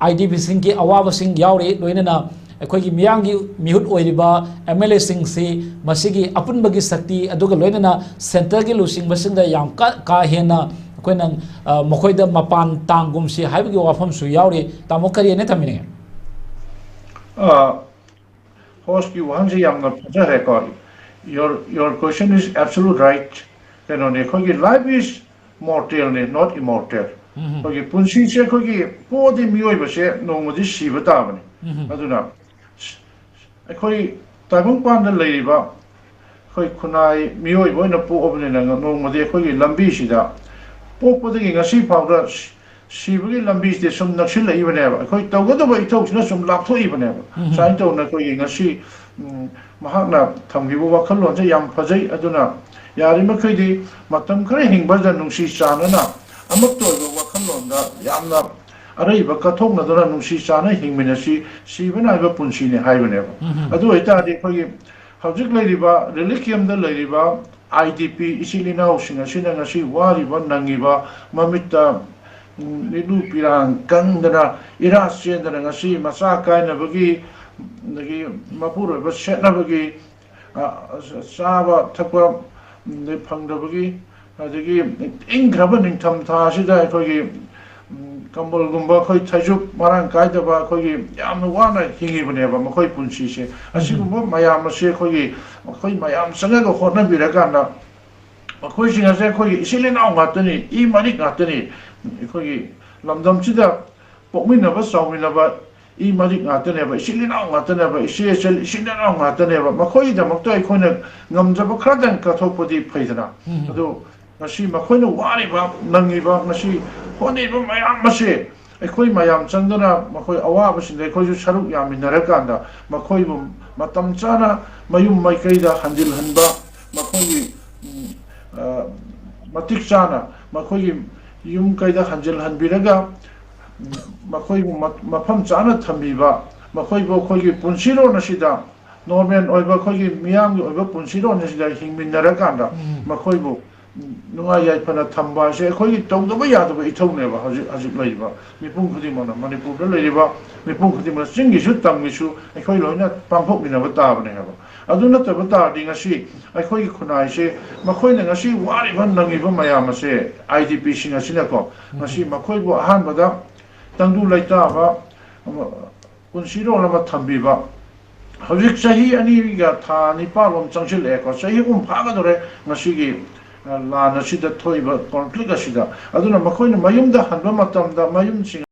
IDP की अवाब सिंह यावरी लोइनना अखोई मियांगी मिहुत ओइरिबा MLA Singh से मसिगी अपुनबगी शक्ति अदुगा लोइनना सेंटर की लुसिंग मसिंदा याम का हेना अखोइना मखोइदा मपान तांगुम से हाइबगी वाफम सु यावरी तामो करियने थमिने host की वहां से यामना फजा है call your question is absolute right kenone khogi life is mortal ne not immortal khogi punsi se khogi podi mioi ba se nongodi siba ta bani aduna khoi tabung pan da lei ba khoi khunai mioi boina pu obne na nongodi khogi lambi sida pokpodagi ngasi phawda sibagi lambi de sum naksil lei bane ba khoi tawgodo ba ithau sina sum lapthoi bane ba sai to na khoi ngasi mahakna thamgibu wakhalon se yam phajai aduna yari makhidi matam khare hingba ja nungsi chana na amak to wakhalon da yamna arai ba kathok na dona nungsi chana hingmina si bana ba punsi ne hai bane ba adu eta de khoi hawjik leiriba religium da leiriba IDP isilina usinga sina ngasi wari ba nangiba mamita lidu pirang kangdana irasyen da ngasi masaka na bagi nagi mapuro ba setna bagi saba thakwa ne phangda bagi adagi ingraba ning tham tha sida khoi kambol gumba khoi thaju marang kai da ba khoi yam wana hingi bane ba khoi punsi se asigumba mayam se khoi mayam sanga go khorna biraga na khoi singa se khoi isilena ngatani I marik ngatani khoi lamdam chida pokmina ba sawmina ba I marik ngatane ba isilina ngatane ba isel isilina ngatane ba makhoi da makto ai khoina ngamjaba khradan ka thopodi phaidana adu ngasi makhoina wari ba nangi ba ngasi honi ba mayam mase ai mayam chandana makhoi awa ba sin khoi ju saruk yaminara kanda makhoi bu matam chana mayum mai kaida handil hanba makhoi matik chana makhoi yum kaida hanjil hanbiraga makhoi mafam chana thambiba makhoi bo khoi punsiro nasida normal oiba khoi miyam oiba punsiro nasida hingminara kanda makhoi bo nunga yai phana thamba se khoi tawdaba yadaba ithone ba hajik leiba mipung khudi mona manipur da leiba mipung khudi ma singi su tamgi su khoi loina pamphok mina ba ta bane ha aduna ta ba ta dinga si khoi khunai se makhoi na ngasi wari ban nangi ba mayam se IDP singa sina ko ngasi makhoi bo ahan bada tangdu laita ba punsiro lama thambiba hawik sahi ani ga tha ni palom changsil e ko sahi phaga dore ngasi gi la na sida thoiba conflict asida aduna makhoi na mayum da hanba matam da mayum